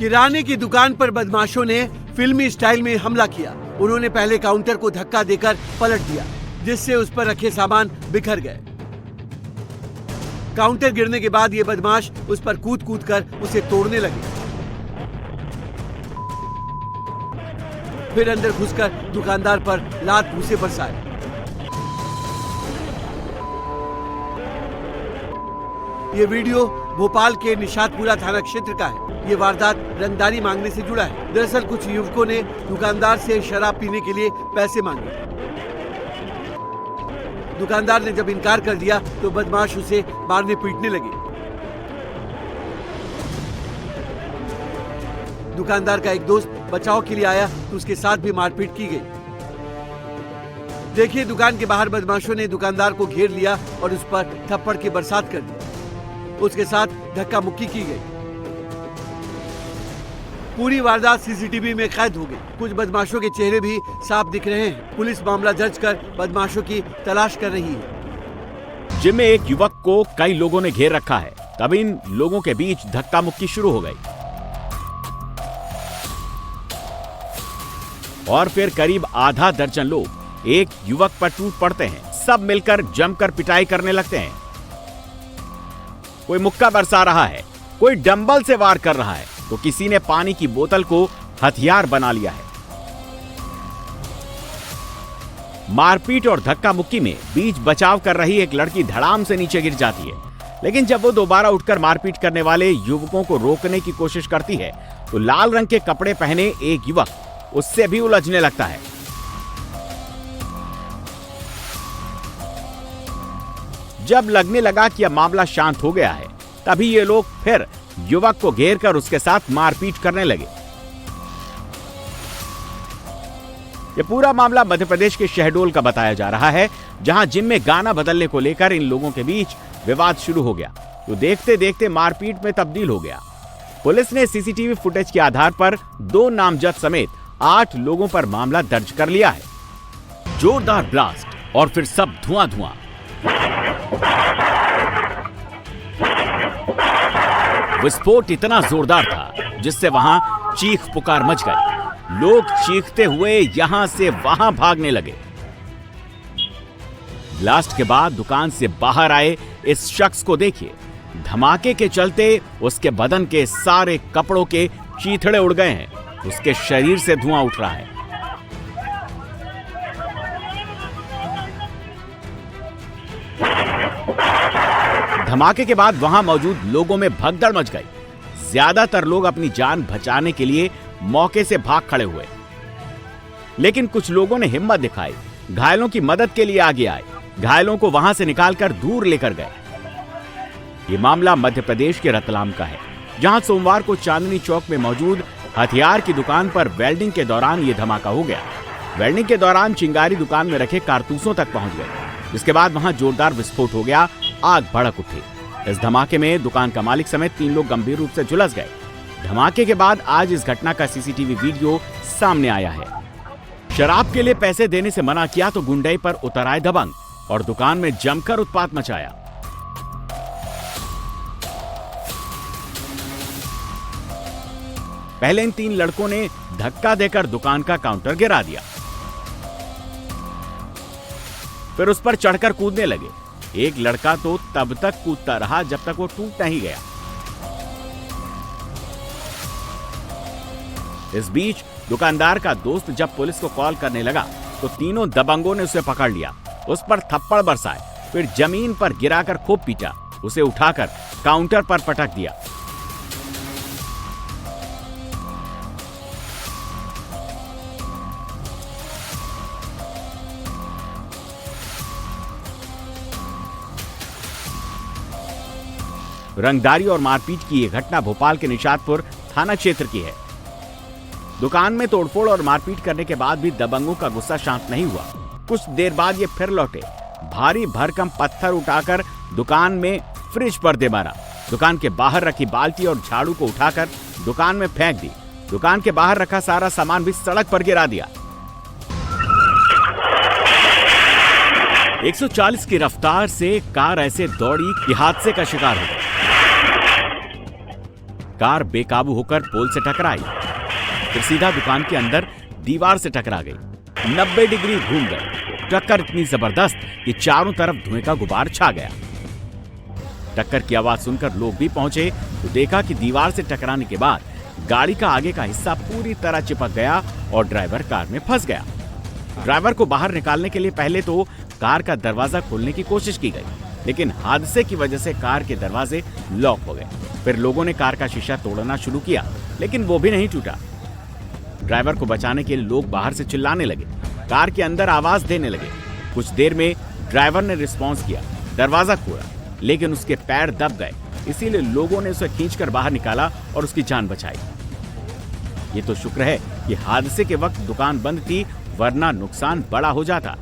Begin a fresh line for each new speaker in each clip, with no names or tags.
किराने की दुकान पर बदमाशों ने फिल्मी स्टाइल में हमला किया। उन्होंने पहले काउंटर को धक्का देकर पलट दिया, जिससे उस पर रखे सामान बिखर गए। काउंटर गिरने के बाद ये बदमाश उस पर कूद कूद कर उसे तोड़ने लगे। फिर अंदर घुसकर दुकानदार पर लात घूंसे बरसाए। ये वीडियो भोपाल के निशातपुरा थाना क्षेत्र का है। ये वारदात रंगदारी मांगने से जुड़ा है। दरअसल कुछ युवकों ने दुकानदार से शराब पीने के लिए पैसे मांगे। दुकानदार ने जब इनकार कर दिया तो बदमाश उसे मारने पीटने लगे। दुकानदार का एक दोस्त बचाव के लिए आया तो उसके साथ भी मारपीट की गई। देखिए, दुकान के बाहर बदमाशों ने दुकानदार को घेर लिया और उस पर थप्पड़ की बरसात कर दी। उसके साथ धक्का मुक्की की गई। पूरी वारदात सीसीटीवी में कैद हो गई। कुछ बदमाशों के चेहरे भी साफ दिख रहे हैं। पुलिस मामला दर्ज कर बदमाशों की तलाश कर रही है।
जिम में एक युवक को कई लोगों ने घेर रखा है। तब इन लोगों के बीच धक्का मुक्की शुरू हो गई और फिर करीब आधा दर्जन लोग एक युवक पर टूट पड़ते हैं। सब मिलकर जमकर पिटाई करने लगते हैं। कोई मुक्का बरसा रहा है, कोई डंबल से वार कर रहा है, तो किसी ने पानी की बोतल को हथियार बना लिया है। मारपीट और धक्का मुक्की में बीच बचाव कर रही एक लड़की धड़ाम से नीचे गिर जाती है। लेकिन जब वो दोबारा उठकर मारपीट करने वाले युवकों को रोकने की कोशिश करती है तो लाल रंग के कपड़े पहने एक युवक उससे भी उलझने लगता है। जब लगने लगा कि अब मामला शांत हो गया है, तभी ये लोग फिर युवक को घेरकर उसके साथ मारपीट करने लगे। ये पूरा मामला मध्य प्रदेश के शहडोल का बताया जा रहा है, जहां जिम में गाना बदलने को लेकर इन लोगों के बीच विवाद शुरू हो गया, तो देखते देखते मारपीट में तब्दील हो गया। पुलिस ने सीसीटीवी फुटेज के आधार पर 2 नामजद समेत 8 लोगों पर मामला दर्ज कर लिया है। जोरदार ब्लास्ट और फिर सब धुआं धुआं। विस्फोट इतना जोरदार था जिससे वहां चीख पुकार मच गई। लोग चीखते हुए यहां से वहां भागने लगे। ब्लास्ट के बाद दुकान से बाहर आए इस शख्स को देखिए। धमाके के चलते उसके बदन के सारे कपड़ों के चीथड़े उड़ गए हैं। उसके शरीर से धुआं उठ रहा है। धमाके के बाद वहां मौजूद लोगों में भगदड़ मच गई। ज्यादातर लोग अपनी जान बचाने के लिए मौके से भाग खड़े हुए, लेकिन कुछ लोगों ने हिम्मत दिखाई, घायलों की मदद के लिए आगे आए, घायलों को वहां से निकालकर दूर लेकर गए। ये मामला मध्य प्रदेश के रतलाम का है, जहां सोमवार को चांदनी चौक में मौजूद हथियार की दुकान पर वेल्डिंग के दौरान यह धमाका हो गया। वेल्डिंग के दौरान चिंगारी दुकान में रखे कारतूसों तक पहुंच गए, जिसके बाद वहां जोरदार विस्फोट हो गया। आग भड़क उठी। इस धमाके में दुकान का मालिक समेत 3 लोग गंभीर रूप से झुलस गए। धमाके के बाद आज इस घटना का सीसीटीवी वीडियो सामने आया है। शराब के लिए पैसे देने से मना किया तो गुंडई पर उतर आए दबंग और दुकान में जमकर उत्पात मचाया। पहले इन 3 लड़कों ने धक्का देकर दुकान का काउंटर गिरा दिया, फिर उस पर चढ़कर कूदने लगे। एक लड़का तो तब तक कूदता रहा जब तक वो टूट नहीं गया। इस बीच दुकानदार का दोस्त जब पुलिस को कॉल करने लगा तो तीनों दबंगों ने उसे पकड़ लिया, उस पर थप्पड़ बरसाए, फिर जमीन पर गिराकर खूब पीटा, उसे उठाकर काउंटर पर पटक दिया। रंगदारी और मारपीट की यह घटना भोपाल के निशातपुर थाना क्षेत्र की है। दुकान में तोड़फोड़ और मारपीट करने के बाद भी दबंगों का गुस्सा शांत नहीं हुआ। कुछ देर बाद ये फिर लौटे, भारी भरकम पत्थर उठाकर दुकान में फ्रिज पर दे मारा। दुकान के बाहर रखी बाल्टी और झाड़ू को उठाकर दुकान में फेंक दी। दुकान के बाहर रखा सारा सामान भी सड़क पर गिरा दिया। 140 की रफ्तार से कार ऐसे दौड़ी कि हादसे का शिकार हो गई। कार बेकाबू होकर पोल से टकराई, फिर सीधा दुकान के अंदर दीवार से टकरा गई। 90 डिग्री घूम गई। टक्कर इतनी जबरदस्त कि चारों तरफ धुएं का गुबार छा गया। टक्कर की आवाज सुनकर लोग भी पहुंचे तो देखा कि दीवार से टकराने के बाद गाड़ी का आगे का हिस्सा पूरी तरह चिपक गया और ड्राइवर कार में फंस गया। ड्राइवर को बाहर निकालने के लिए पहले तो कार का दरवाजा खोलने की कोशिश की गई, लेकिन हादसे की वजह से कार के दरवाजे लॉक हो गए। फिर लोगों ने कार का शीशा तोड़ना शुरू किया, लेकिन वो भी नहीं टूटा। ड्राइवर को बचाने के लिए लोग बाहर से चिल्लाने लगे, कार के अंदर आवाज देने लगे। कुछ देर में ड्राइवर ने रिस्पॉन्स किया, दरवाजा खोला, लेकिन उसके पैर दब गए, इसीलिए लोगों ने उसे खींचकर बाहर निकाला और उसकी जान बचाई। ये तो शुक्र है कि हादसे के वक्त दुकान बंद थी, वरना नुकसान बड़ा हो जाता।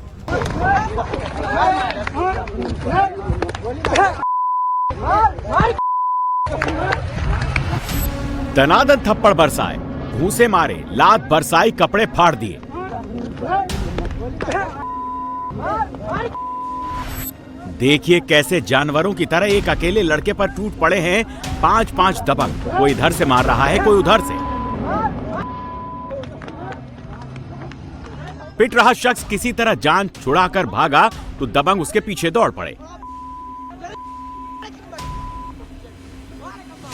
दनादन थप्पड़ बरसाए, घूंसे मारे, लात बरसाई, कपड़े फाड़ दिए। देखिए कैसे जानवरों की तरह एक अकेले लड़के पर टूट पड़े हैं 5-5 दबंग। कोई इधर से मार रहा है, कोई उधर से। पिट रहा शख्स किसी तरह जान छुड़ाकर भागा तो दबंग उसके पीछे दौड़ पड़े।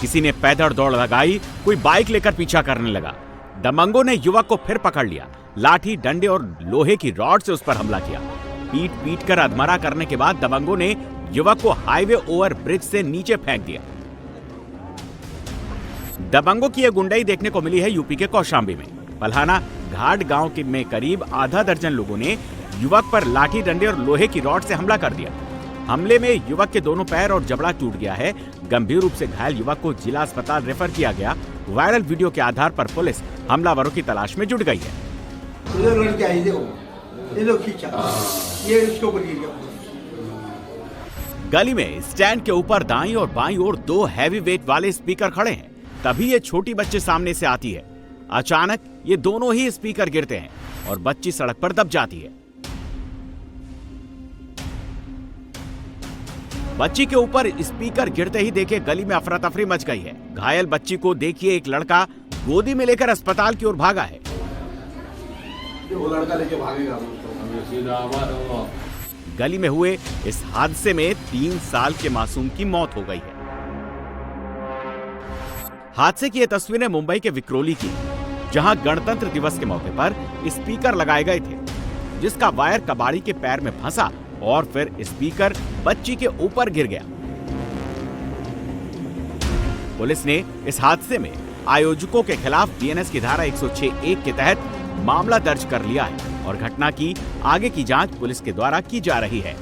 किसी ने पैदल दौड़ लगाई, कोई बाइक लेकर पीछा करने लगा। दबंगों ने युवक को फिर पकड़ लिया, लाठी, डंडे और लोहे की रॉड से उस पर हमला किया। पीट पीट कर अधमरा करने के बाद दबंगों ने युवक को हाईवे ओवर ब्रिज से नीचे फेंक दिया। दबंगों की यह गुंडाई देखने को मिली है यूपी के कौशाम्बी में। पल्हाना घाट गांव में करीब आधा दर्जन लोगों ने युवक पर लाठी, डंडे और लोहे की रॉड से हमला कर दिया। हमले में युवक के दोनों पैर और जबड़ा टूट गया है। गंभीर रूप से घायल युवक को जिला अस्पताल रेफर किया गया। वायरल वीडियो के आधार पर पुलिस हमलावरों की तलाश में जुट गई है। गली में स्टैंड के ऊपर दाईं और बाईं ओर 2 हैवी वेट वाले स्पीकर खड़े हैं। तभी ये छोटी बच्ची सामने से आती है। अचानक ये दोनों ही स्पीकर गिरते हैं और बच्ची सड़क पर दब जाती है। बच्ची के ऊपर स्पीकर गिरते ही देखे गली में अफरा तफरी मच गई है। घायल बच्ची को देखिए एक लड़का गोदी में लेकर अस्पताल की ओर भागा है।
वो लड़का लेके भागेगा।
गली में हुए इस हादसे में 3 साल के मासूम की मौत हो गई है। हादसे की ये तस्वीरें मुंबई के विक्रोली की, जहां गणतंत्र दिवस के मौके पर स्पीकर लगाए गए थे, जिसका वायर कबाड़ी के पैर में फंसा और फिर स्पीकर बच्ची के ऊपर गिर गया। पुलिस ने इस हादसे में आयोजकों के खिलाफ बीएनएस की धारा 106(1) के तहत मामला दर्ज कर लिया है और घटना की आगे की जांच पुलिस के द्वारा की जा रही है।